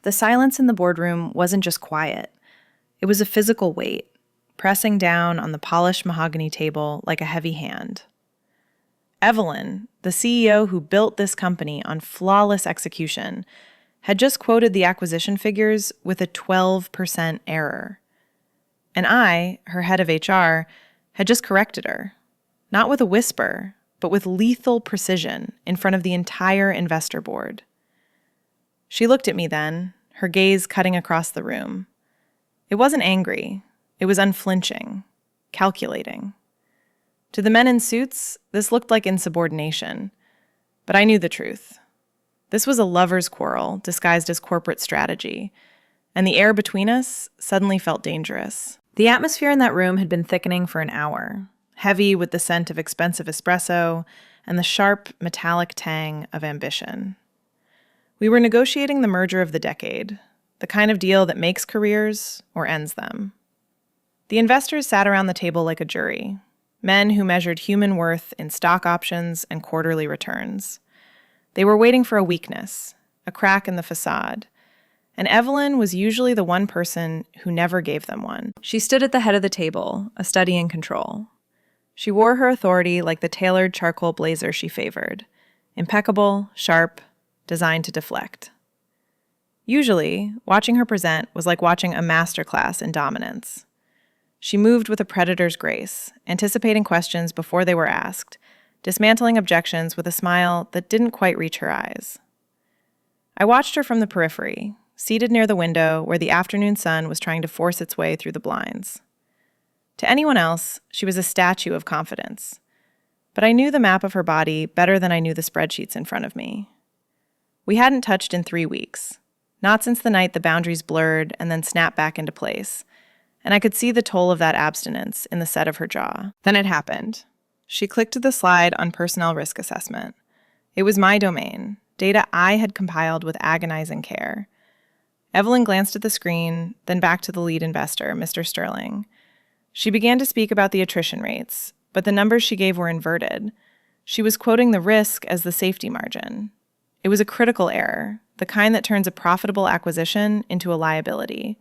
The silence in the boardroom wasn't just quiet. It was a physical weight, pressing down on the polished mahogany table like a heavy hand. Evelyn, the CEO who built this company on flawless execution, had just quoted the acquisition figures with a 12% error. And I, her head of HR, had just corrected her, not with a whisper, but with lethal precision in front of the entire investor board. She looked at me then, her gaze cutting across the room. It wasn't angry. It was unflinching, calculating. To the men in suits, this looked like insubordination. But I knew the truth. This was a lover's quarrel disguised as corporate strategy, and the air between us suddenly felt dangerous. The atmosphere in that room had been thickening for an hour, heavy with the scent of expensive espresso and the sharp, metallic tang of ambition. We were negotiating the merger of the decade, the kind of deal that makes careers or ends them. The investors sat around the table like a jury, men who measured human worth in stock options and quarterly returns. They were waiting for a weakness, a crack in the facade, and Evelyn was usually the one person who never gave them one. She stood at the head of the table, a study in control. She wore her authority like the tailored charcoal blazer she favored, impeccable, sharp, designed to deflect. Usually, watching her present was like watching a masterclass in dominance. She moved with a predator's grace, anticipating questions before they were asked, dismantling objections with a smile that didn't quite reach her eyes. I watched her from the periphery, seated near the window where the afternoon sun was trying to force its way through the blinds. To anyone else, she was a statue of confidence. But I knew the map of her body better than I knew the spreadsheets in front of me. We hadn't touched in 3 weeks, not since the night the boundaries blurred and then snapped back into place, and I could see the toll of that abstinence in the set of her jaw. Then it happened. She clicked to the slide on personnel risk assessment. It was my domain, data I had compiled with agonizing care. Evelyn glanced at the screen, then back to the lead investor, Mr. Sterling. She began to speak about the attrition rates, but the numbers she gave were inverted. She was quoting the risk as the safety margin. It was a critical error, the kind that turns a profitable acquisition into a liability,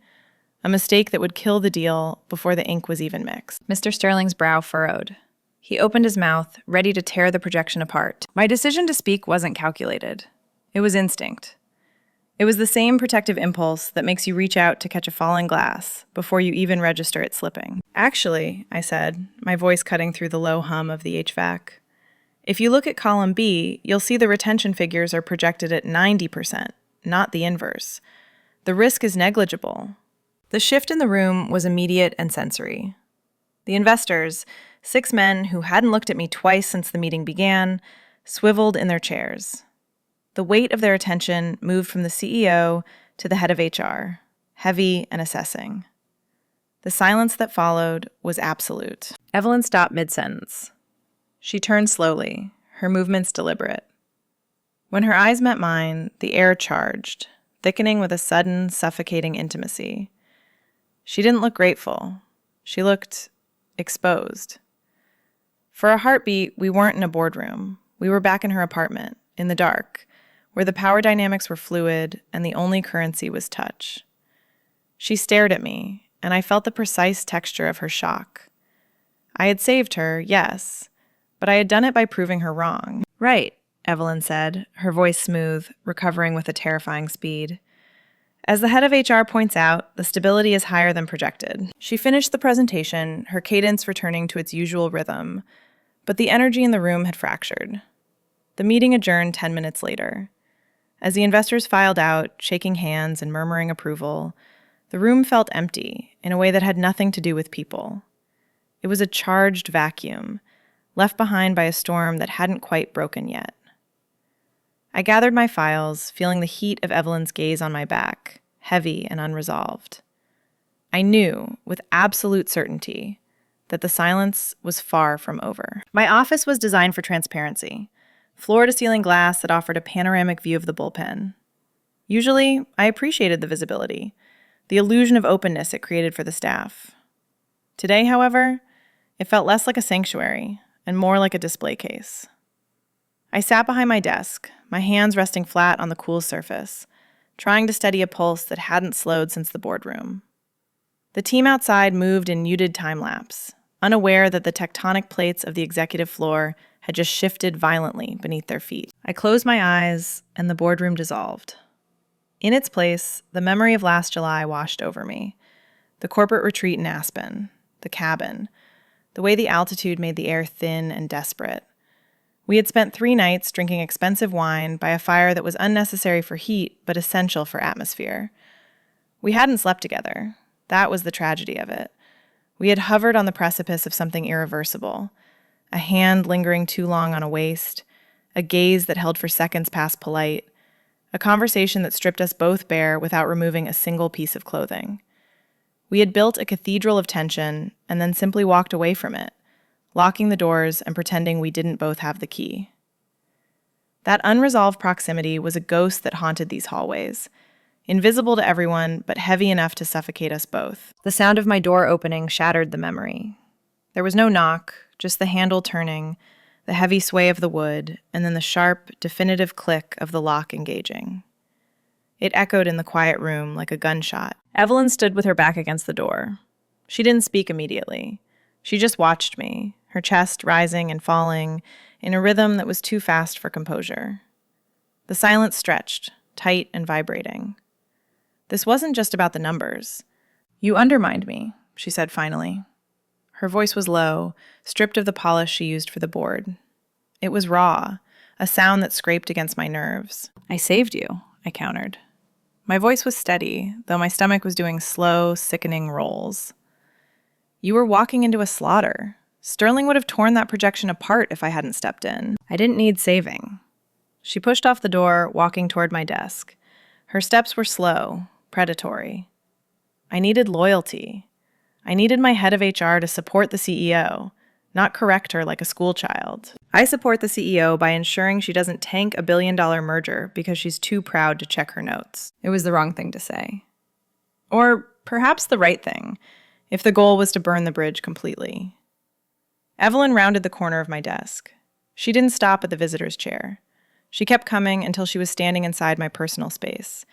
a mistake that would kill the deal before the ink was even mixed. Mr. Sterling's brow furrowed. He opened his mouth, ready to tear the projection apart. My decision to speak wasn't calculated. It was instinct. It was the same protective impulse that makes you reach out to catch a falling glass before you even register it slipping. Actually, I said, my voice cutting through the low hum of the HVAC, if you look at column B, you'll see the retention figures are projected at 90%, not the inverse. The risk is negligible. The shift in the room was immediate and sensory. The investors, 6 men who hadn't looked at me twice since the meeting began, swiveled in their chairs. The weight of their attention moved from the CEO to the head of HR, heavy and assessing. The silence that followed was absolute. Evelyn stopped mid-sentence. She turned slowly, her movements deliberate. When her eyes met mine, the air charged, thickening with a sudden, suffocating intimacy. She didn't look grateful. She looked exposed. For a heartbeat, we weren't in a boardroom. We were back in her apartment, in the dark, where the power dynamics were fluid and the only currency was touch. She stared at me, and I felt the precise texture of her shock. I had saved her, yes, but I had done it by proving her wrong. Right, Evelyn said, her voice smooth, recovering with a terrifying speed. As the head of HR points out, the stability is higher than projected. She finished the presentation, her cadence returning to its usual rhythm, but the energy in the room had fractured. The meeting adjourned 10 minutes later. As the investors filed out, shaking hands and murmuring approval, the room felt empty in a way that had nothing to do with people. It was a charged vacuum, left behind by a storm that hadn't quite broken yet. I gathered my files, feeling the heat of Evelyn's gaze on my back, heavy and unresolved. I knew, with absolute certainty, that the silence was far from over. My office was designed for transparency, floor-to-ceiling glass that offered a panoramic view of the bullpen. Usually, I appreciated the visibility, the illusion of openness it created for the staff. Today, however, it felt less like a sanctuary and more like a display case. I sat behind my desk, my hands resting flat on the cool surface, trying to steady a pulse that hadn't slowed since the boardroom. The team outside moved in muted time-lapse, unaware that the tectonic plates of the executive floor had just shifted violently beneath their feet. I closed my eyes, and the boardroom dissolved. In its place, the memory of last July washed over me. The corporate retreat in Aspen, the cabin, the way the altitude made the air thin and desperate. We had spent 3 nights drinking expensive wine by a fire that was unnecessary for heat but essential for atmosphere. We hadn't slept together. That was the tragedy of it. We had hovered on the precipice of something irreversible, a hand lingering too long on a waist, a gaze that held for seconds past polite, a conversation that stripped us both bare without removing a single piece of clothing. We had built a cathedral of tension and then simply walked away from it, locking the doors and pretending we didn't both have the key. That unresolved proximity was a ghost that haunted these hallways, invisible to everyone but heavy enough to suffocate us both. The sound of my door opening shattered the memory. There was no knock, just the handle turning, the heavy sway of the wood, and then the sharp, definitive click of the lock engaging. It echoed in the quiet room like a gunshot. Evelyn stood with her back against the door. She didn't speak immediately. She just watched me, her chest rising and falling in a rhythm that was too fast for composure. The silence stretched, tight and vibrating. This wasn't just about the numbers. "You undermined me," she said finally. Her voice was low, stripped of the polish she used for the board. It was raw, a sound that scraped against my nerves. "I saved you," I countered. My voice was steady, though my stomach was doing slow, sickening rolls. "You were walking into a slaughter. Sterling would have torn that projection apart if I hadn't stepped in. I didn't need saving." She pushed off the door, walking toward my desk. Her steps were slow, predatory. I needed loyalty. I needed my head of HR to support the CEO, not correct her like a schoolchild. I support the CEO by ensuring she doesn't tank a billion-dollar merger because she's too proud to check her notes. It was the wrong thing to say. Or perhaps the right thing, if the goal was to burn the bridge completely. Evelyn rounded the corner of my desk. She didn't stop at the visitor's chair. She kept coming until she was standing inside my personal space,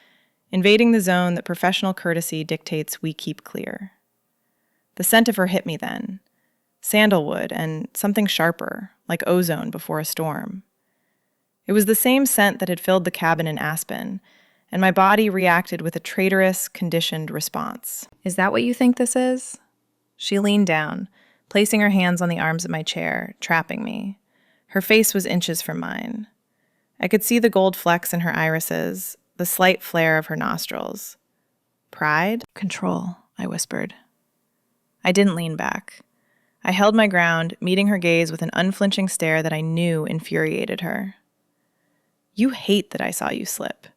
invading the zone that professional courtesy dictates we keep clear. The scent of her hit me then. Sandalwood and something sharper, like ozone before a storm. It was the same scent that had filled the cabin in Aspen, and my body reacted with a traitorous, conditioned response. "Is that what you think this is?" She leaned down, placing her hands on the arms of my chair, trapping me. Her face was inches from mine. I could see the gold flecks in her irises, the slight flare of her nostrils. "Pride? Control," I whispered. I didn't lean back. I held my ground, meeting her gaze with an unflinching stare that I knew infuriated her. "You hate that I saw you slip.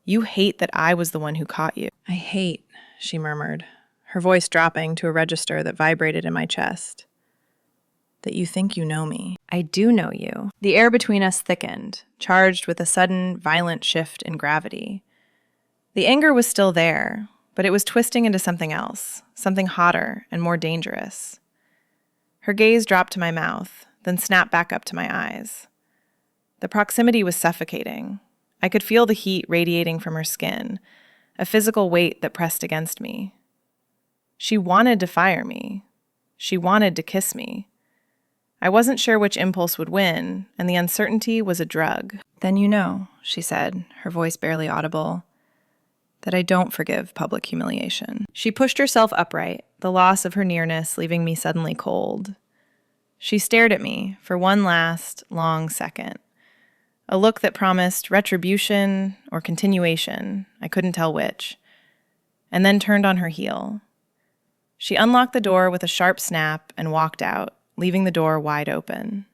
You hate that I was the one who caught you." "I hate," she murmured, her voice dropping to a register that vibrated in my chest, "that you think you know me." "I do know you." The air between us thickened, charged with a sudden, violent shift in gravity. The anger was still there, but it was twisting into something else, something hotter and more dangerous. Her gaze dropped to my mouth, then snapped back up to my eyes. The proximity was suffocating. I could feel the heat radiating from her skin, a physical weight that pressed against me. She wanted to fire me. She wanted to kiss me. I wasn't sure which impulse would win, and the uncertainty was a drug. "Then you know," she said, her voice barely audible, "that I don't forgive public humiliation." She pushed herself upright, the loss of her nearness leaving me suddenly cold. She stared at me for one last, long second. A look that promised retribution or continuation, I couldn't tell which, and then turned on her heel. She unlocked the door with a sharp snap and walked out, leaving the door wide open.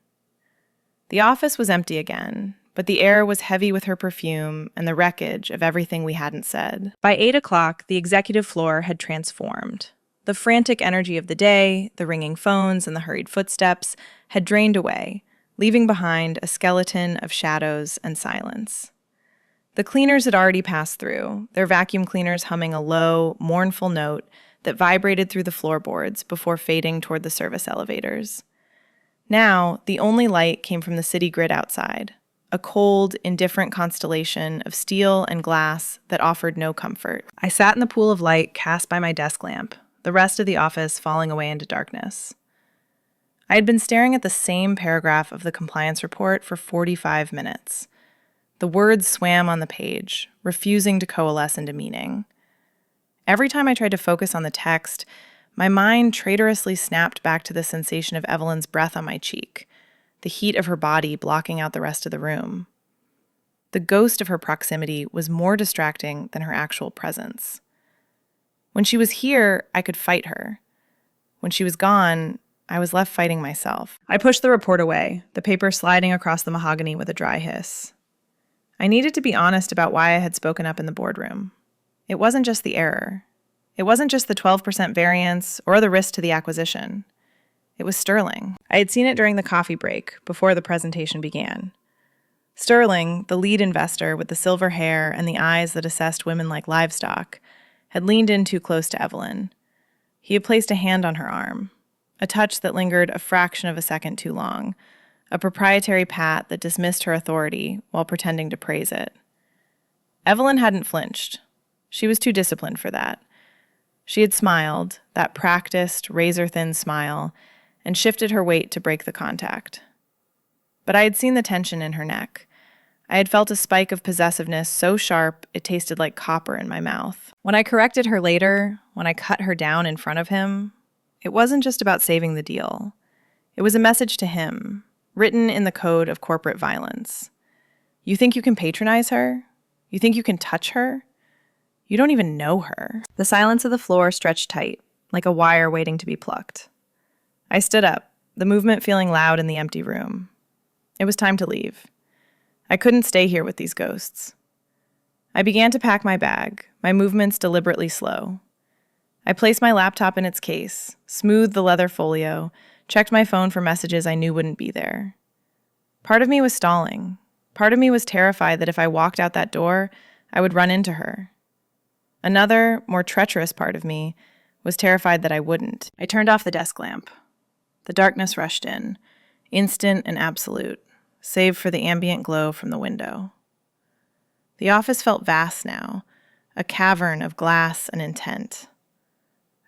The office was empty again, but the air was heavy with her perfume and the wreckage of everything we hadn't said. By 8 o'clock, the executive floor had transformed. The frantic energy of the day, the ringing phones, and the hurried footsteps had drained away, leaving behind a skeleton of shadows and silence. The cleaners had already passed through, their vacuum cleaners humming a low, mournful note that vibrated through the floorboards before fading toward the service elevators. Now, the only light came from the city grid outside, a cold, indifferent constellation of steel and glass that offered no comfort. I sat in the pool of light cast by my desk lamp, the rest of the office falling away into darkness. I had been staring at the same paragraph of the compliance report for 45 minutes. The words swam on the page, refusing to coalesce into meaning. Every time I tried to focus on the text, my mind traitorously snapped back to the sensation of Evelyn's breath on my cheek, the heat of her body blocking out the rest of the room. The ghost of her proximity was more distracting than her actual presence. When she was here, I could fight her. When she was gone, I was left fighting myself. I pushed the report away, the paper sliding across the mahogany with a dry hiss. I needed to be honest about why I had spoken up in the boardroom. It wasn't just the error. It wasn't just the 12% variance or the risk to the acquisition. It was Sterling. I had seen it during the coffee break, before the presentation began. Sterling, the lead investor with the silver hair and the eyes that assessed women like livestock, had leaned in too close to Evelyn. He had placed a hand on her arm, a touch that lingered a fraction of a second too long, a proprietary pat that dismissed her authority while pretending to praise it. Evelyn hadn't flinched. She was too disciplined for that. She had smiled, that practiced, razor-thin smile, and shifted her weight to break the contact. But I had seen the tension in her neck. I had felt a spike of possessiveness so sharp it tasted like copper in my mouth. When I corrected her later, when I cut her down in front of him, it wasn't just about saving the deal. It was a message to him, written in the code of corporate violence. You think you can patronize her? You think you can touch her? You don't even know her. The silence of the floor stretched tight, like a wire waiting to be plucked. I stood up, the movement feeling loud in the empty room. It was time to leave. I couldn't stay here with these ghosts. I began to pack my bag, my movements deliberately slow. I placed my laptop in its case, smoothed the leather folio, checked my phone for messages I knew wouldn't be there. Part of me was stalling. Part of me was terrified that if I walked out that door, I would run into her. Another, more treacherous part of me was terrified that I wouldn't. I turned off the desk lamp. The darkness rushed in, instant and absolute, save for the ambient glow from the window. The office felt vast now, a cavern of glass and intent.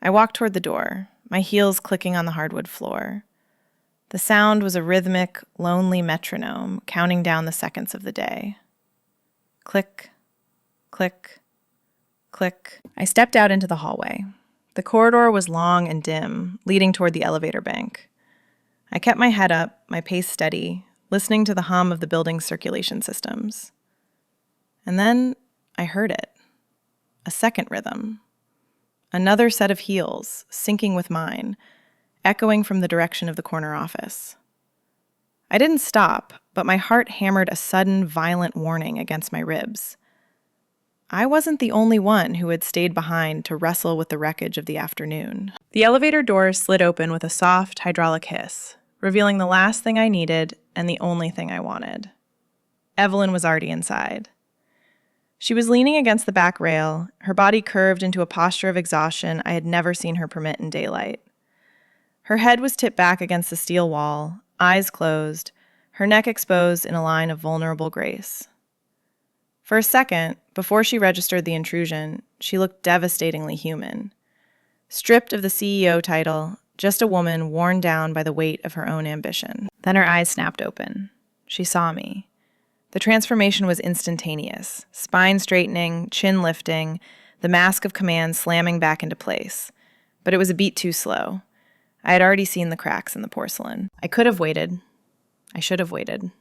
I walked toward the door, my heels clicking on the hardwood floor. The sound was a rhythmic, lonely metronome counting down the seconds of the day. Click, click, click. I stepped out into the hallway. The corridor was long and dim, leading toward the elevator bank. I kept my head up, my pace steady, listening to the hum of the building's circulation systems. And then I heard it. A second rhythm. Another set of heels, syncing with mine, echoing from the direction of the corner office. I didn't stop, but my heart hammered a sudden, violent warning against my ribs. I wasn't the only one who had stayed behind to wrestle with the wreckage of the afternoon. The elevator doors slid open with a soft, hydraulic hiss, revealing the last thing I needed and the only thing I wanted. Evelyn was already inside. She was leaning against the back rail, her body curved into a posture of exhaustion I had never seen her permit in daylight. Her head was tipped back against the steel wall, eyes closed, her neck exposed in a line of vulnerable grace. For a second, before she registered the intrusion, she looked devastatingly human. Stripped of the CEO title, just a woman worn down by the weight of her own ambition. Then her eyes snapped open. She saw me. The transformation was instantaneous, spine straightening, chin lifting, the mask of command slamming back into place. But it was a beat too slow. I had already seen the cracks in the porcelain. I could have waited. I should have waited.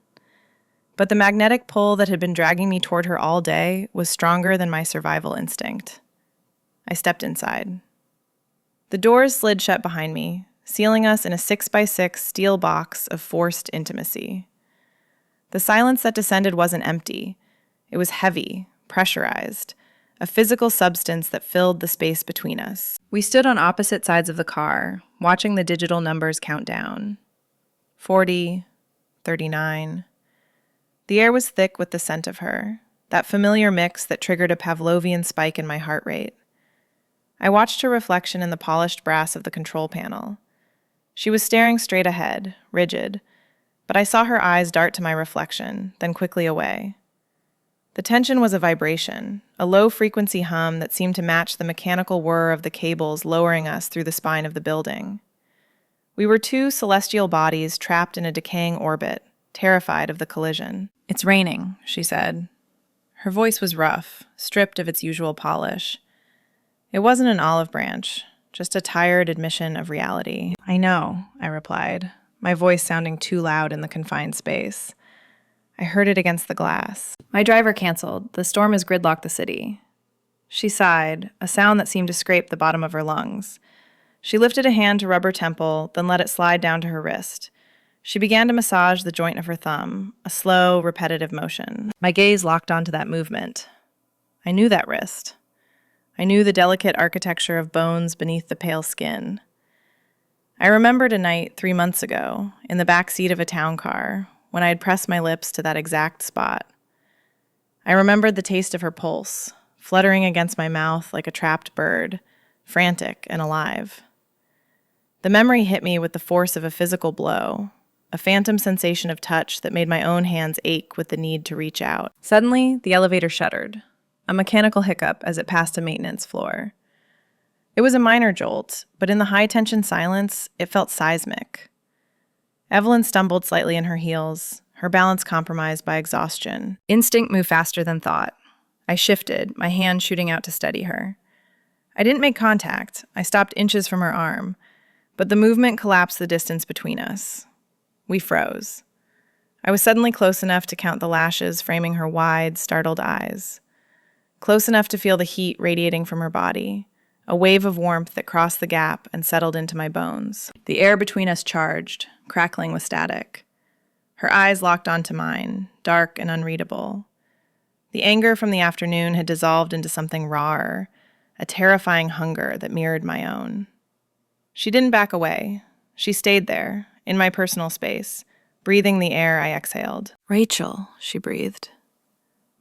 But the magnetic pull that had been dragging me toward her all day was stronger than my survival instinct. I stepped inside. The doors slid shut behind me, sealing us in a 6x6 steel box of forced intimacy. The silence that descended wasn't empty. It was heavy, pressurized, a physical substance that filled the space between us. We stood on opposite sides of the car, watching the digital numbers count down. 40, 39. The air was thick with the scent of her, that familiar mix that triggered a Pavlovian spike in my heart rate. I watched her reflection in the polished brass of the control panel. She was staring straight ahead, rigid, but I saw her eyes dart to my reflection, then quickly away. The tension was a vibration, a low-frequency hum that seemed to match the mechanical whir of the cables lowering us through the spine of the building. We were two celestial bodies trapped in a decaying orbit, terrified of the collision. "It's raining," she said. Her voice was rough, stripped of its usual polish. It wasn't an olive branch, just a tired admission of reality. "I know," I replied, my voice sounding too loud in the confined space. I heard it against the glass. "My driver canceled. The storm has gridlocked the city." She sighed, a sound that seemed to scrape the bottom of her lungs. She lifted a hand to rub her temple, then let it slide down to her wrist. She began to massage the joint of her thumb, a slow, repetitive motion. My gaze locked onto that movement. I knew that wrist. I knew the delicate architecture of bones beneath the pale skin. I remembered a night 3 months ago, in the back seat of a town car, when I had pressed my lips to that exact spot. I remembered the taste of her pulse, fluttering against my mouth like a trapped bird, frantic and alive. The memory hit me with the force of a physical blow, a phantom sensation of touch that made my own hands ache with the need to reach out. Suddenly, the elevator shuddered, a mechanical hiccup as it passed a maintenance floor. It was a minor jolt, but in the high-tension silence, it felt seismic. Evelyn stumbled slightly in her heels, her balance compromised by exhaustion. Instinct moved faster than thought. I shifted, my hand shooting out to steady her. I didn't make contact. I stopped inches from her arm, but the movement collapsed the distance between us. We froze. I was suddenly close enough to count the lashes framing her wide, startled eyes. Close enough to feel the heat radiating from her body, a wave of warmth that crossed the gap and settled into my bones. The air between us charged, crackling with static. Her eyes locked onto mine, dark and unreadable. The anger from the afternoon had dissolved into something rawer, a terrifying hunger that mirrored my own. She didn't back away. She stayed there, in my personal space, breathing the air I exhaled. "Rachel," she breathed.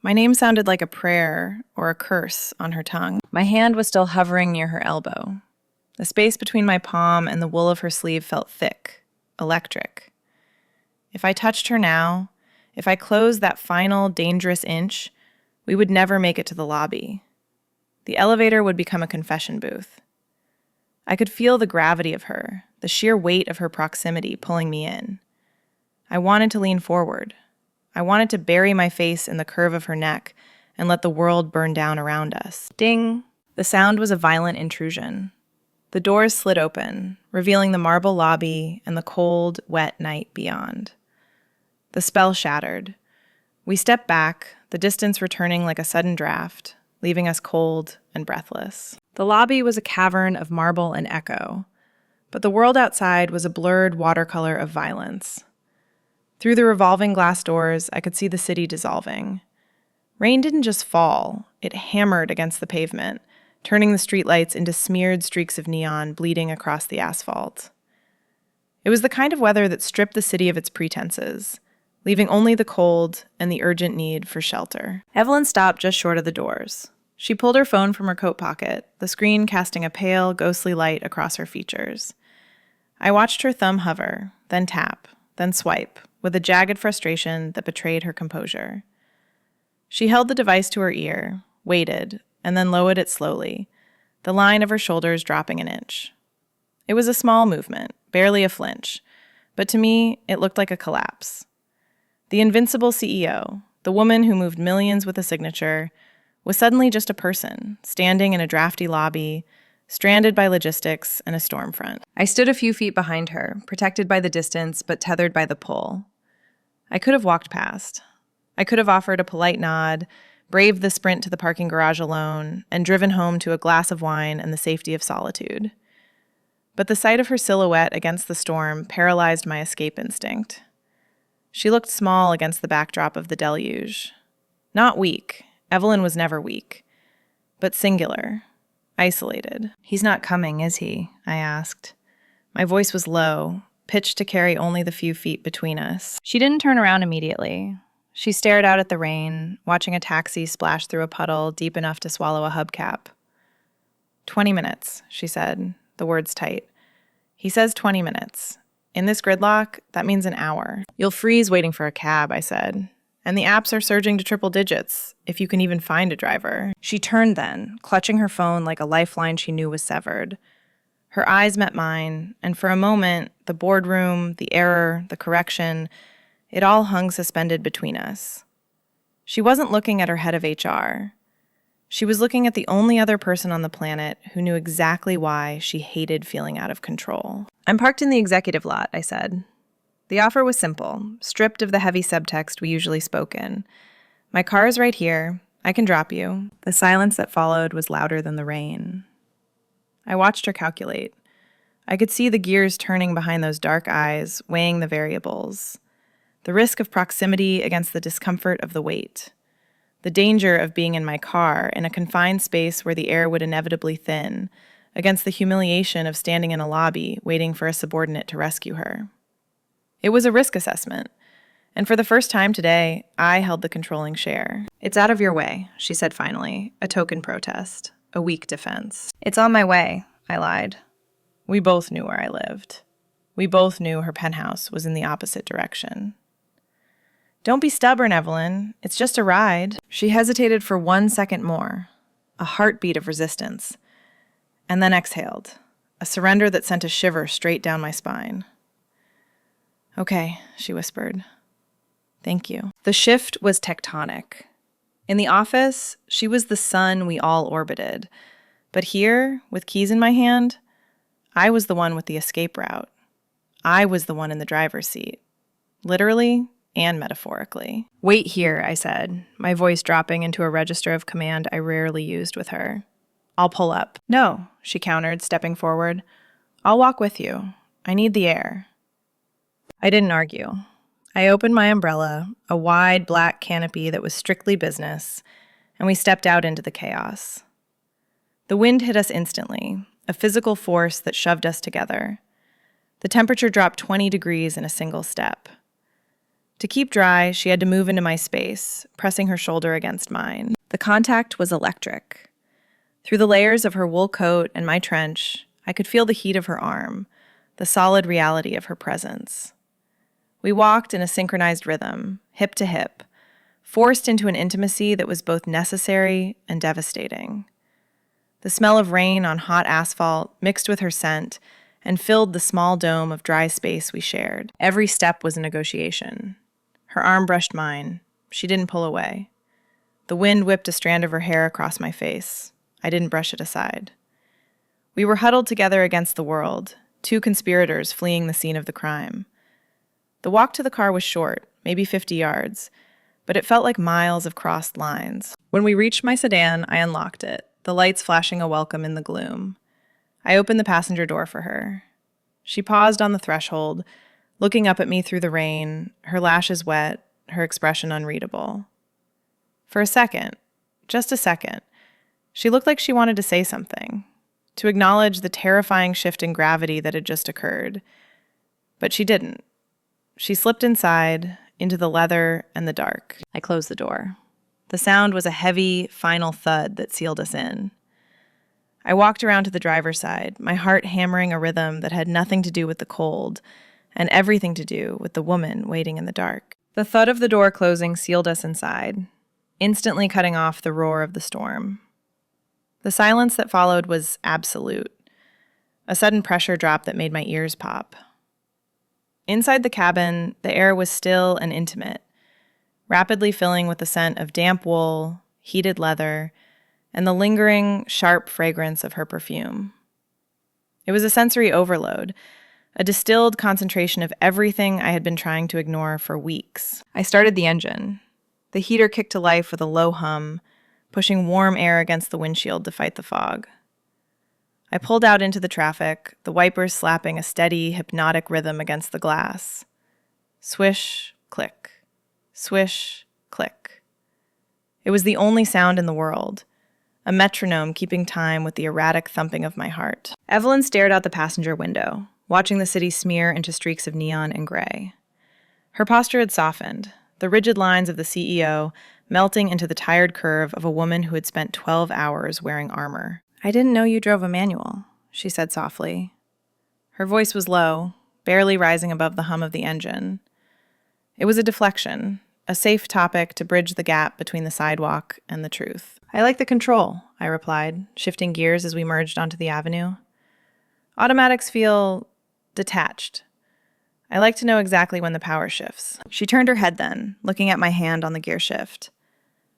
My name sounded like a prayer or a curse on her tongue. My hand was still hovering near her elbow. The space between my palm and the wool of her sleeve felt thick, electric. If I touched her now, if I closed that final, dangerous inch, we would never make it to the lobby. The elevator would become a confession booth. I could feel the gravity of her, the sheer weight of her proximity pulling me in. I wanted to lean forward. I wanted to bury my face in the curve of her neck and let the world burn down around us. Ding! The sound was a violent intrusion. The doors slid open, revealing the marble lobby and the cold, wet night beyond. The spell shattered. We stepped back, the distance returning like a sudden draft, leaving us cold and breathless. The lobby was a cavern of marble and echo, but the world outside was a blurred watercolor of violence. Through the revolving glass doors, I could see the city dissolving. Rain didn't just fall, it hammered against the pavement, turning the streetlights into smeared streaks of neon bleeding across the asphalt. It was the kind of weather that stripped the city of its pretenses, leaving only the cold and the urgent need for shelter. Evelyn stopped just short of the doors. She pulled her phone from her coat pocket, the screen casting a pale, ghostly light across her features. I watched her thumb hover, then tap, then swipe, with a jagged frustration that betrayed her composure. She held the device to her ear, waited, and then lowered it slowly, the line of her shoulders dropping an inch. It was a small movement, barely a flinch, but to me, it looked like a collapse. The invincible CEO, the woman who moved millions with a signature, was suddenly just a person, standing in a drafty lobby, stranded by logistics and a storm front. I stood a few feet behind her, protected by the distance but tethered by the pull. I could have walked past. I could have offered a polite nod, braved the sprint to the parking garage alone, and driven home to a glass of wine and the safety of solitude. But the sight of her silhouette against the storm paralyzed my escape instinct. She looked small against the backdrop of the deluge. Not weak. Evelyn was never weak. But singular. Isolated. "He's not coming, is he?" I asked. My voice was low, pitched to carry only the few feet between us. She didn't turn around immediately. She stared out at the rain, watching a taxi splash through a puddle deep enough to swallow a hubcap. 20 minutes, she said, the words tight. He says 20 minutes. In this gridlock, that means an hour. You'll freeze waiting for a cab, I said. And the apps are surging to triple digits, if you can even find a driver. She turned then, clutching her phone like a lifeline she knew was severed. Her eyes met mine, and for a moment, the boardroom, the error, the correction, it all hung suspended between us. She wasn't looking at her head of HR. She was looking at the only other person on the planet who knew exactly why she hated feeling out of control. I'm parked in the executive lot, I said. The offer was simple, stripped of the heavy subtext we usually spoke in. My car is right here. I can drop you. The silence that followed was louder than the rain. I watched her calculate. I could see the gears turning behind those dark eyes, weighing the variables. The risk of proximity against the discomfort of the wait. The danger of being in my car in a confined space where the air would inevitably thin, against the humiliation of standing in a lobby waiting for a subordinate to rescue her. It was a risk assessment, and for the first time today, I held the controlling share. It's out of your way, she said finally, a token protest, a weak defense. It's on my way, I lied. We both knew where I lived. We both knew her penthouse was in the opposite direction. Don't be stubborn, Evelyn. It's just a ride. She hesitated for 1 second more, a heartbeat of resistance, and then exhaled, a surrender that sent a shiver straight down my spine. Okay, she whispered. Thank you. The shift was tectonic. In the office, she was the sun we all orbited. But here, with keys in my hand, I was the one with the escape route. I was the one in the driver's seat. Literally and metaphorically. Wait here, I said, my voice dropping into a register of command I rarely used with her. I'll pull up. No, she countered, stepping forward. I'll walk with you. I need the air. I didn't argue. I opened my umbrella, a wide black canopy that was strictly business, and we stepped out into the chaos. The wind hit us instantly, a physical force that shoved us together. The temperature dropped 20 degrees in a single step. To keep dry, she had to move into my space, pressing her shoulder against mine. The contact was electric. Through the layers of her wool coat and my trench, I could feel the heat of her arm, the solid reality of her presence. We walked in a synchronized rhythm, hip to hip, forced into an intimacy that was both necessary and devastating. The smell of rain on hot asphalt mixed with her scent and filled the small dome of dry space we shared. Every step was a negotiation. Her arm brushed mine. She didn't pull away. The wind whipped a strand of her hair across my face. I didn't brush it aside. We were huddled together against the world, two conspirators fleeing the scene of the crime. The walk to the car was short, maybe 50 yards, but it felt like miles of crossed lines. When we reached my sedan, I unlocked it, the lights flashing a welcome in the gloom. I opened the passenger door for her. She paused on the threshold, looking up at me through the rain, her lashes wet, her expression unreadable. For a second, just a second, she looked like she wanted to say something, to acknowledge the terrifying shift in gravity that had just occurred. But she didn't. She slipped inside, into the leather and the dark. I closed the door. The sound was a heavy, final thud that sealed us in. I walked around to the driver's side, my heart hammering a rhythm that had nothing to do with the cold and everything to do with the woman waiting in the dark. The thud of the door closing sealed us inside, instantly cutting off the roar of the storm. The silence that followed was absolute, a sudden pressure drop that made my ears pop. Inside the cabin, the air was still and intimate, rapidly filling with the scent of damp wool, heated leather, and the lingering, sharp fragrance of her perfume. It was a sensory overload, a distilled concentration of everything I had been trying to ignore for weeks. I started the engine. The heater kicked to life with a low hum, pushing warm air against the windshield to fight the fog. I pulled out into the traffic, the wipers slapping a steady, hypnotic rhythm against the glass. Swish, click. Swish, click. It was the only sound in the world, a metronome keeping time with the erratic thumping of my heart. Evelyn stared out the passenger window, watching the city smear into streaks of neon and gray. Her posture had softened, the rigid lines of the CEO melting into the tired curve of a woman who had spent 12 hours wearing armor. I didn't know you drove a manual, she said softly. Her voice was low, barely rising above the hum of the engine. It was a deflection, a safe topic to bridge the gap between the sidewalk and the truth. I like the control, I replied, shifting gears as we merged onto the avenue. Automatics feel detached. I like to know exactly when the power shifts. She turned her head then, looking at my hand on the gear shift.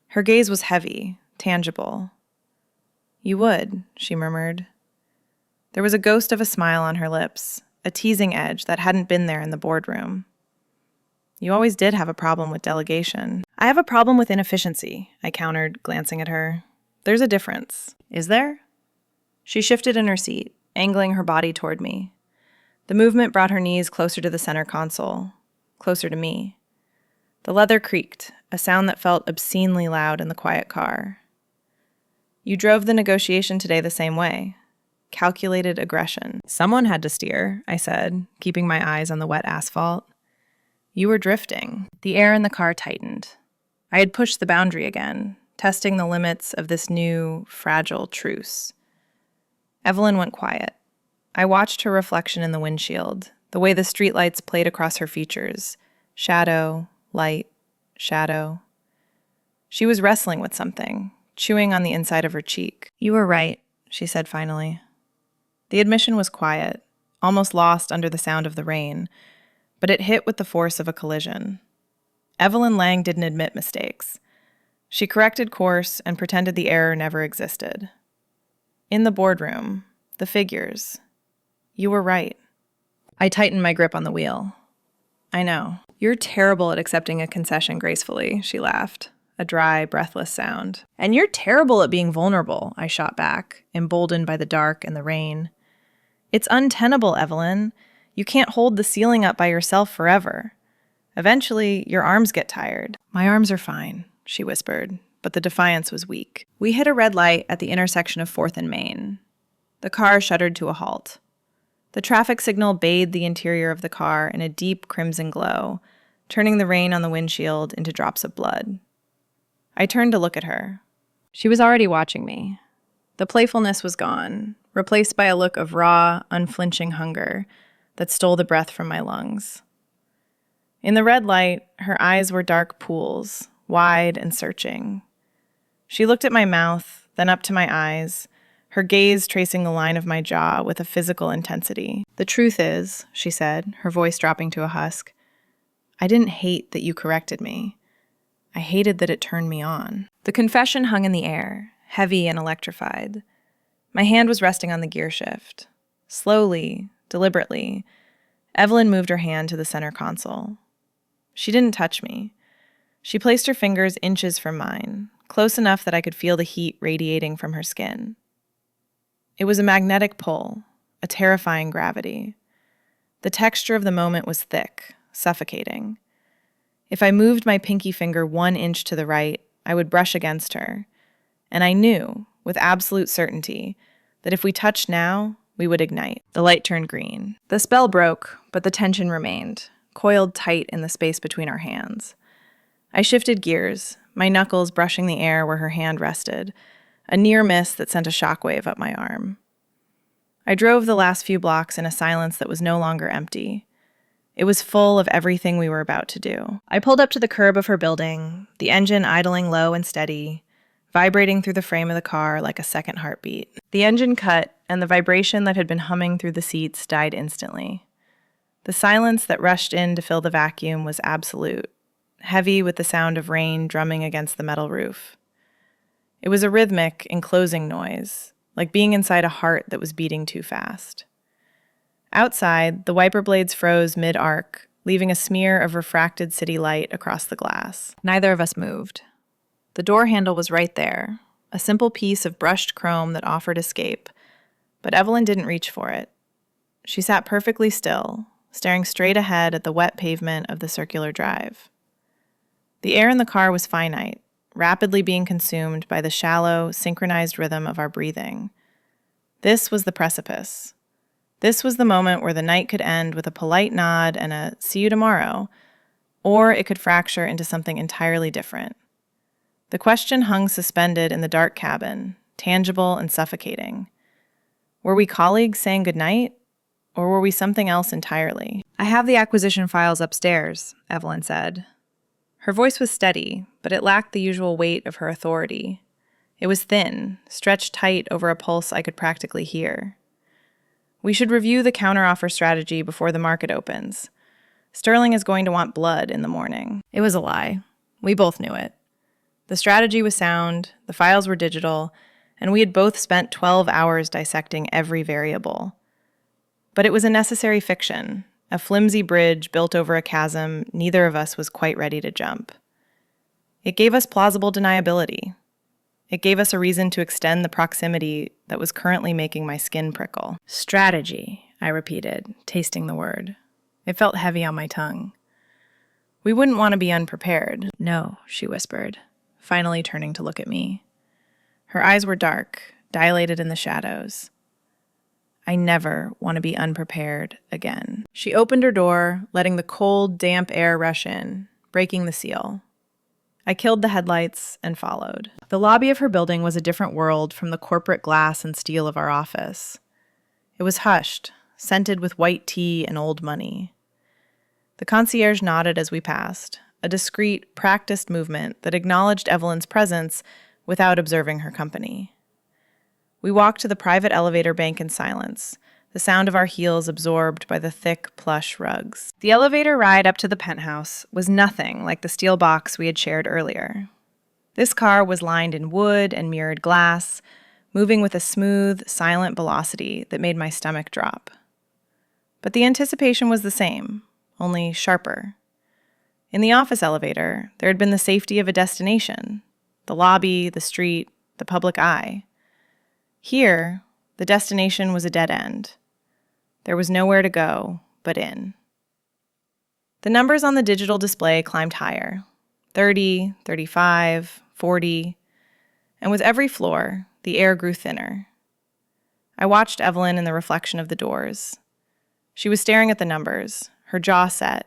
Her gaze was heavy, tangible. You would, she murmured. There was a ghost of a smile on her lips, a teasing edge that hadn't been there in the boardroom. You always did have a problem with delegation. I have a problem with inefficiency, I countered, glancing at her. There's a difference. Is there? She shifted in her seat, angling her body toward me. The movement brought her knees closer to the center console, closer to me. The leather creaked, a sound that felt obscenely loud in the quiet car. You drove the negotiation today the same way. Calculated aggression. Someone had to steer, I said, keeping my eyes on the wet asphalt. You were drifting. The air in the car tightened. I had pushed the boundary again, testing the limits of this new, fragile truce. Evelyn went quiet. I watched her reflection in the windshield, the way the streetlights played across her features. Shadow, light, shadow. She was wrestling with something, chewing on the inside of her cheek. You were right, she said finally. The admission was quiet, almost lost under the sound of the rain, but it hit with the force of a collision. Evelyn Lang didn't admit mistakes. She corrected course and pretended the error never existed. In the boardroom, the figures. You were right. I tightened my grip on the wheel. I know. You're terrible at accepting a concession gracefully, she laughed, a dry, breathless sound. And you're terrible at being vulnerable, I shot back, emboldened by the dark and the rain. It's untenable, Evelyn. You can't hold the ceiling up by yourself forever. Eventually, your arms get tired. My arms are fine, she whispered, but the defiance was weak. We hit a red light at the intersection of 4th and Main. The car shuddered to a halt. The traffic signal bathed the interior of the car in a deep crimson glow, turning the rain on the windshield into drops of blood. I turned to look at her. She was already watching me. The playfulness was gone, replaced by a look of raw, unflinching hunger that stole the breath from my lungs. In the red light, her eyes were dark pools, wide and searching. She looked at my mouth, then up to my eyes, her gaze tracing the line of my jaw with a physical intensity. The truth is, she said, her voice dropping to a husk, I didn't hate that you corrected me. I hated that it turned me on. The confession hung in the air, heavy and electrified. My hand was resting on the gear shift. Slowly, deliberately, Evelyn moved her hand to the center console. She didn't touch me. She placed her fingers inches from mine, close enough that I could feel the heat radiating from her skin. It was a magnetic pull, a terrifying gravity. The texture of the moment was thick, suffocating. If I moved my pinky finger 1 inch to the right, I would brush against her. And I knew, with absolute certainty, that if we touched now, we would ignite. The light turned green. The spell broke, but the tension remained, coiled tight in the space between our hands. I shifted gears, my knuckles brushing the air where her hand rested, a near miss that sent a shockwave up my arm. I drove the last few blocks in a silence that was no longer empty. It was full of everything we were about to do. I pulled up to the curb of her building, the engine idling low and steady, vibrating through the frame of the car like a second heartbeat. The engine cut, and the vibration that had been humming through the seats died instantly. The silence that rushed in to fill the vacuum was absolute, heavy with the sound of rain drumming against the metal roof. It was a rhythmic, enclosing noise, like being inside a heart that was beating too fast. Outside, the wiper blades froze mid-arc, leaving a smear of refracted city light across the glass. Neither of us moved. The door handle was right there, a simple piece of brushed chrome that offered escape, but Evelyn didn't reach for it. She sat perfectly still, staring straight ahead at the wet pavement of the circular drive. The air in the car was finite, rapidly being consumed by the shallow, synchronized rhythm of our breathing. This was the precipice. This was the moment where the night could end with a polite nod and a "see you tomorrow," or it could fracture into something entirely different. The question hung suspended in the dark cabin, tangible and suffocating. Were we colleagues saying goodnight? Or were we something else entirely? "I have the acquisition files upstairs," Evelyn said. Her voice was steady, but it lacked the usual weight of her authority. It was thin, stretched tight over a pulse I could practically hear. "We should review the counteroffer strategy before the market opens. Sterling is going to want blood in the morning." It was a lie. We both knew it. The strategy was sound, the files were digital, and we had both spent 12 hours dissecting every variable. But it was a necessary fiction, a flimsy bridge built over a chasm neither of us was quite ready to jump. It gave us plausible deniability. It gave us a reason to extend the proximity that was currently making my skin prickle. "Strategy," I repeated, tasting the word. It felt heavy on my tongue. "We wouldn't want to be unprepared." "No," she whispered, finally turning to look at me. Her eyes were dark, dilated in the shadows. "I never want to be unprepared again." She opened her door, letting the cold, damp air rush in, breaking the seal. I killed the headlights and followed. The lobby of her building was a different world from the corporate glass and steel of our office. It was hushed, scented with white tea and old money. The concierge nodded as we passed, a discreet, practiced movement that acknowledged Evelyn's presence without observing her company. We walked to the private elevator bank in silence, the sound of our heels absorbed by the thick, plush rugs. The elevator ride up to the penthouse was nothing like the steel box we had shared earlier. This car was lined in wood and mirrored glass, moving with a smooth, silent velocity that made my stomach drop. But the anticipation was the same, only sharper. In the office elevator, there had been the safety of a destination, the lobby, the street, the public eye. Here, the destination was a dead end. There was nowhere to go but in. The numbers on the digital display climbed higher, 30, 35, 40, and with every floor, the air grew thinner. I watched Evelyn in the reflection of the doors. She was staring at the numbers, her jaw set,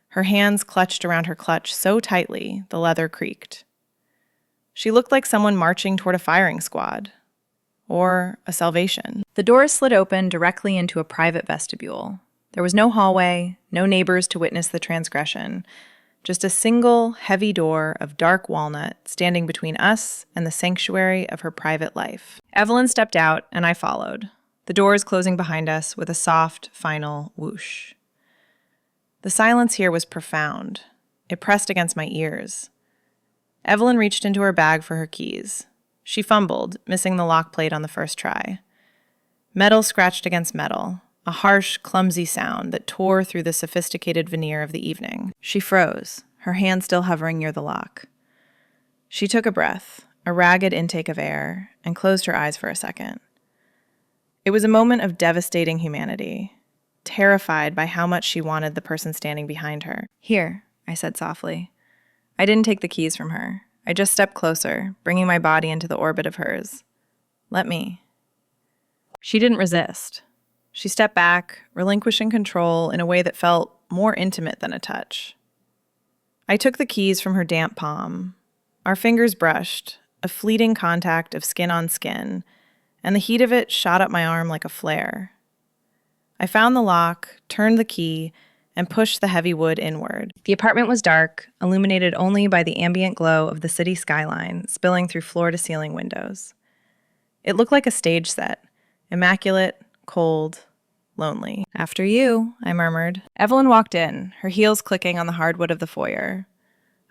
her hands clutched around her clutch so tightly the leather creaked. She looked like someone marching toward a firing squad. Or a salvation. The doors slid open directly into a private vestibule. There was no hallway, no neighbors to witness the transgression, just a single, heavy door of dark walnut standing between us and the sanctuary of her private life. Evelyn stepped out, and I followed, the doors closing behind us with a soft, final whoosh. The silence here was profound. It pressed against my ears. Evelyn reached into her bag for her keys. She fumbled, missing the lock plate on the first try. Metal scratched against metal, a harsh, clumsy sound that tore through the sophisticated veneer of the evening. She froze, her hand still hovering near the lock. She took a breath, a ragged intake of air, and closed her eyes for a second. It was a moment of devastating humanity, terrified by how much she wanted the person standing behind her. "Here," I said softly. I didn't take the keys from her. I just stepped closer, bringing my body into the orbit of hers. "Let me." She didn't resist. She stepped back, relinquishing control in a way that felt more intimate than a touch. I took the keys from her damp palm. Our fingers brushed, a fleeting contact of skin on skin, and the heat of it shot up my arm like a flare. I found the lock, turned the key, and pushed the heavy wood inward. The apartment was dark, illuminated only by the ambient glow of the city skyline spilling through floor-to-ceiling windows. It looked like a stage set, immaculate, cold, lonely. "After you," I murmured. Evelyn walked in, her heels clicking on the hardwood of the foyer.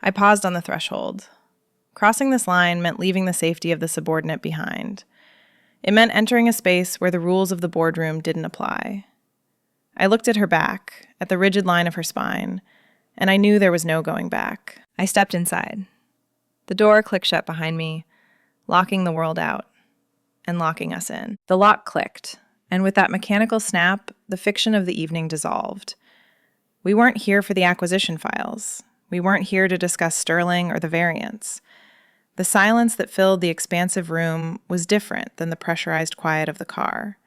I paused on the threshold. Crossing this line meant leaving the safety of the subordinate behind. It meant entering a space where the rules of the boardroom didn't apply. I looked at her back, at the rigid line of her spine, and I knew there was no going back. I stepped inside. The door clicked shut behind me, locking the world out, and locking us in. The lock clicked, and with that mechanical snap, the fiction of the evening dissolved. We weren't here for the acquisition files. We weren't here to discuss Sterling or the variants. The silence that filled the expansive room was different than the pressurized quiet of the car.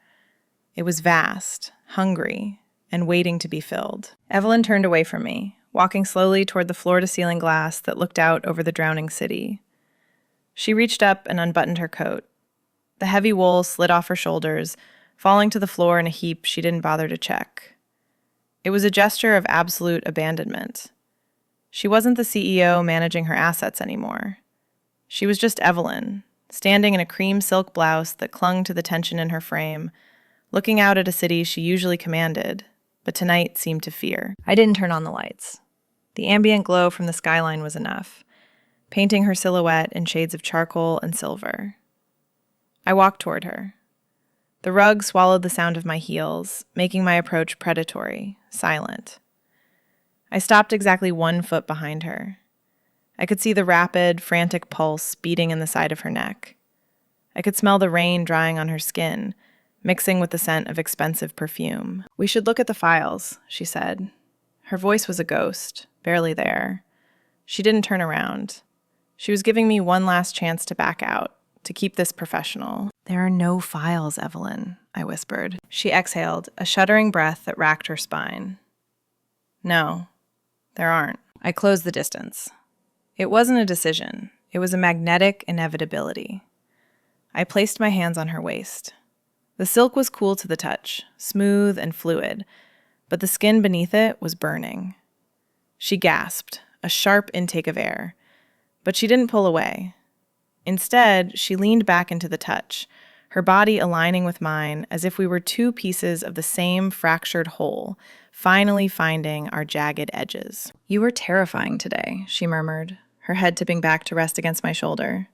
It was vast, hungry, and waiting to be filled. Evelyn turned away from me, walking slowly toward the floor-to-ceiling glass that looked out over the drowning city. She reached up and unbuttoned her coat. The heavy wool slid off her shoulders, falling to the floor in a heap she didn't bother to check. It was a gesture of absolute abandonment. She wasn't the CEO managing her assets anymore. She was just Evelyn, standing in a cream silk blouse that clung to the tension in her frame, looking out at a city she usually commanded, but tonight seemed to fear. I didn't turn on the lights. The ambient glow from the skyline was enough, painting her silhouette in shades of charcoal and silver. I walked toward her. The rug swallowed the sound of my heels, making my approach predatory, silent. I stopped exactly 1 foot behind her. I could see the rapid, frantic pulse beating in the side of her neck. I could smell the rain drying on her skin, mixing with the scent of expensive perfume. "We should look at the files," she said. Her voice was a ghost, barely there. She didn't turn around. She was giving me one last chance to back out, to keep this professional. "There are no files, Evelyn," I whispered. She exhaled, a shuddering breath that racked her spine. "No, there aren't." I closed the distance. It wasn't a decision. It was a magnetic inevitability. I placed my hands on her waist. The silk was cool to the touch, smooth and fluid, but the skin beneath it was burning. She gasped, a sharp intake of air, but she didn't pull away. Instead, she leaned back into the touch, her body aligning with mine as if we were 2 pieces of the same fractured whole, finally finding our jagged edges. "You were terrifying today," she murmured, her head tipping back to rest against my shoulder.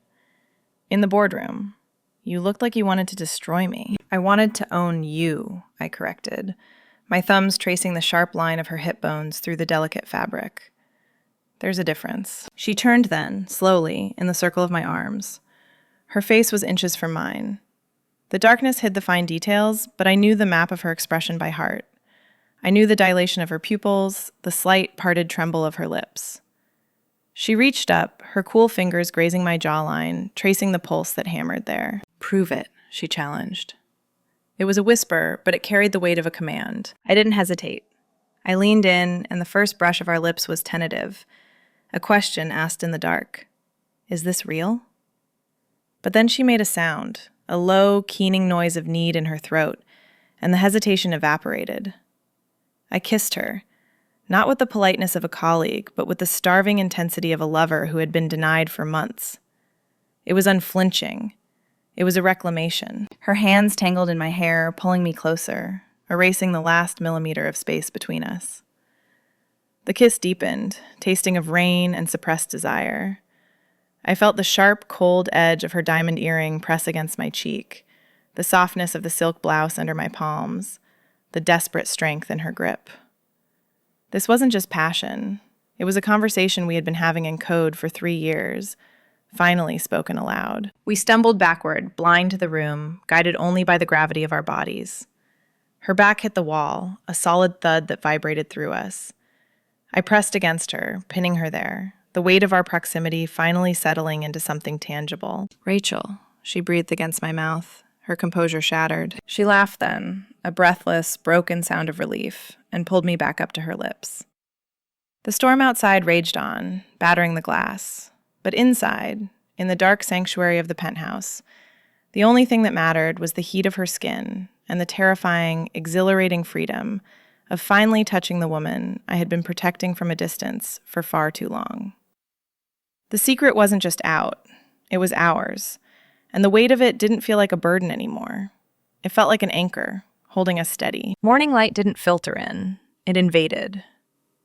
"In the boardroom. You looked like you wanted to destroy me." "I wanted to own you," I corrected, my thumbs tracing the sharp line of her hip bones through the delicate fabric. "There's a difference." She turned then, slowly, in the circle of my arms. Her face was inches from mine. The darkness hid the fine details, but I knew the map of her expression by heart. I knew the dilation of her pupils, the slight parted tremble of her lips. She reached up, her cool fingers grazing my jawline, tracing the pulse that hammered there. "Prove it," she challenged. It was a whisper, but it carried the weight of a command. I didn't hesitate. I leaned in, and the first brush of our lips was tentative, a question asked in the dark. "Is this real?" But then she made a sound, a low, keening noise of need in her throat, and the hesitation evaporated. I kissed her, not with the politeness of a colleague, but with the starving intensity of a lover who had been denied for months. It was unflinching. It was a reclamation. Her hands tangled in my hair, pulling me closer, erasing the last millimeter of space between us. The kiss deepened, tasting of rain and suppressed desire. I felt the sharp, cold edge of her diamond earring press against my cheek, the softness of the silk blouse under my palms, the desperate strength in her grip. This wasn't just passion. It was a conversation we had been having in code for 3 years, finally spoken aloud. We stumbled backward, blind to the room, guided only by the gravity of our bodies. Her back hit the wall, a solid thud that vibrated through us. I pressed against her, pinning her there, the weight of our proximity finally settling into something tangible. "Rachel," she breathed against my mouth, her composure shattered. She laughed then, a breathless, broken sound of relief, and pulled me back up to her lips. The storm outside raged on, battering the glass. But inside, in the dark sanctuary of the penthouse, the only thing that mattered was the heat of her skin and the terrifying, exhilarating freedom of finally touching the woman I had been protecting from a distance for far too long. The secret wasn't just out, it was ours, and the weight of it didn't feel like a burden anymore. It felt like an anchor, holding us steady. Morning light didn't filter in, it invaded.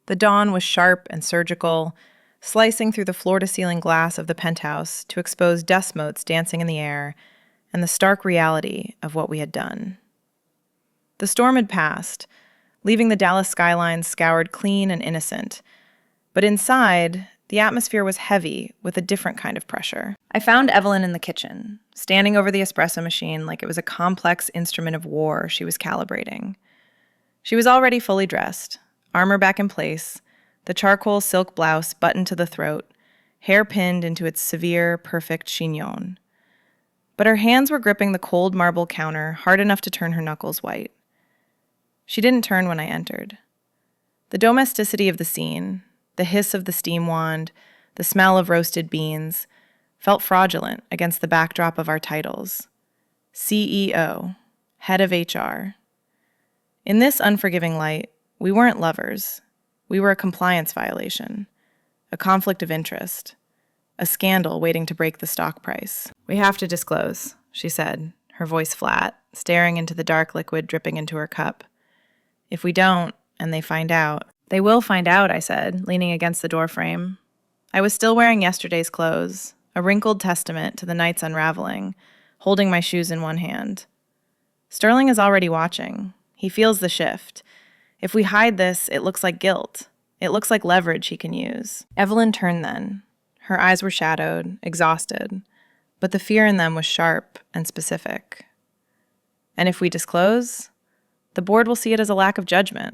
The dawn was sharp and surgical, slicing through the floor-to-ceiling glass of the penthouse to expose dust motes dancing in the air and the stark reality of what we had done. The storm had passed, leaving the Dallas skyline scoured clean and innocent, but inside, the atmosphere was heavy with a different kind of pressure. I found Evelyn in the kitchen, standing over the espresso machine like it was a complex instrument of war she was calibrating. She was already fully dressed, armor back in place, the charcoal silk blouse buttoned to the throat, hair pinned into its severe, perfect chignon. But her hands were gripping the cold marble counter hard enough to turn her knuckles white. She didn't turn when I entered. The domesticity of the scene, the hiss of the steam wand, the smell of roasted beans, felt fraudulent against the backdrop of our titles. CEO, head of HR. In this unforgiving light, we weren't lovers. We were a compliance violation, a conflict of interest, a scandal waiting to break the stock price. "We have to disclose," she said, her voice flat, staring into the dark liquid dripping into her cup. "If we don't, and they find out—" "They will find out," I said, leaning against the doorframe. I was still wearing yesterday's clothes, a wrinkled testament to the night's unraveling, holding my shoes in one hand. Sterling is already watching. He feels the shift. If we hide this, it looks like guilt. It looks like leverage he can use. Evelyn turned then. Her eyes were shadowed, exhausted, but the fear in them was sharp and specific. "And if we disclose, the board will see it as a lack of judgment.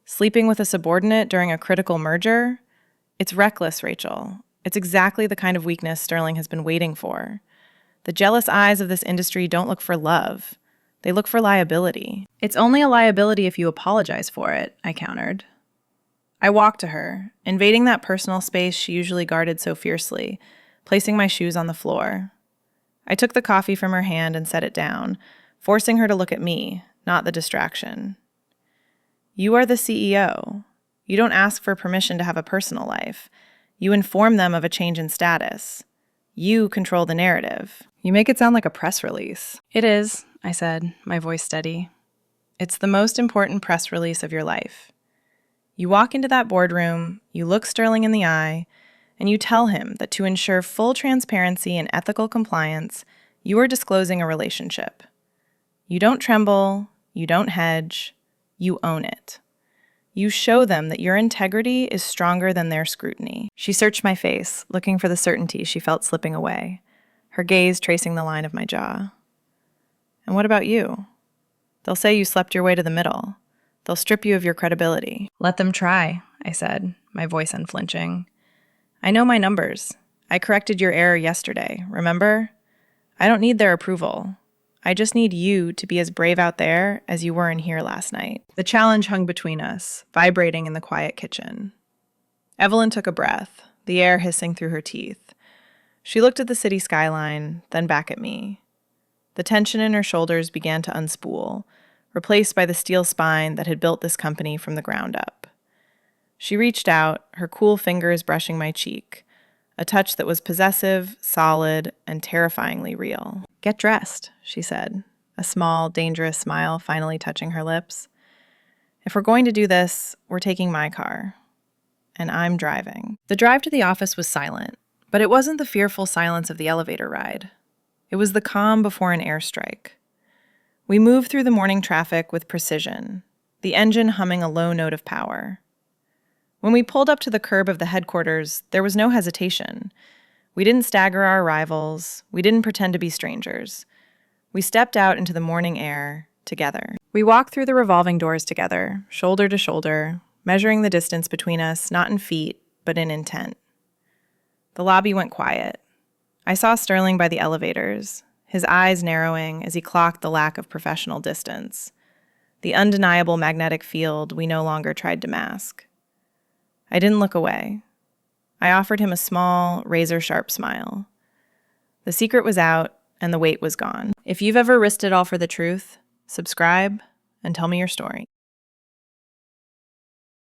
Sleeping with a subordinate during a critical merger? It's reckless, Rachel. It's exactly the kind of weakness Sterling has been waiting for. The jealous eyes of this industry don't look for love. They look for liability." "It's only a liability if you apologize for it," I countered. I walked to her, invading that personal space she usually guarded so fiercely, placing my shoes on the floor. I took the coffee from her hand and set it down, forcing her to look at me, not the distraction. "You are the CEO. You don't ask for permission to have a personal life. You inform them of a change in status. You control the narrative." "You make it sound like a press release." "It is," I said, my voice steady. "It's the most important press release of your life. You walk into that boardroom, you look Sterling in the eye, and you tell him that to ensure full transparency and ethical compliance, you are disclosing a relationship. You don't tremble, you don't hedge, you own it. You show them that your integrity is stronger than their scrutiny." She searched my face, looking for the certainty she felt slipping away, her gaze tracing the line of my jaw. "And what about you? They'll say you slept your way to the middle. They'll strip you of your credibility." "Let them try," I said, my voice unflinching. "I know my numbers. I corrected your error yesterday, remember? I don't need their approval. I just need you to be as brave out there as you were in here last night." The challenge hung between us, vibrating in the quiet kitchen. Evelyn took a breath, the air hissing through her teeth. She looked at the city skyline, then back at me. The tension in her shoulders began to unspool, replaced by the steel spine that had built this company from the ground up. She reached out, her cool fingers brushing my cheek, a touch that was possessive, solid, and terrifyingly real. "Get dressed," she said, a small, dangerous smile finally touching her lips. "If we're going to do this, we're taking my car. And I'm driving." The drive to the office was silent, but it wasn't the fearful silence of the elevator ride. It was the calm before an airstrike. We moved through the morning traffic with precision, the engine humming a low note of power. When we pulled up to the curb of the headquarters, there was no hesitation. We didn't stagger our arrivals. We didn't pretend to be strangers. We stepped out into the morning air together. We walked through the revolving doors together, shoulder to shoulder, measuring the distance between us not in feet, but in intent. The lobby went quiet. I saw Sterling by the elevators, his eyes narrowing as he clocked the lack of professional distance, the undeniable magnetic field we no longer tried to mask. I didn't look away. I offered him a small, razor-sharp smile. The secret was out, and the wait was gone. If you've ever risked it all for the truth, subscribe and tell me your story.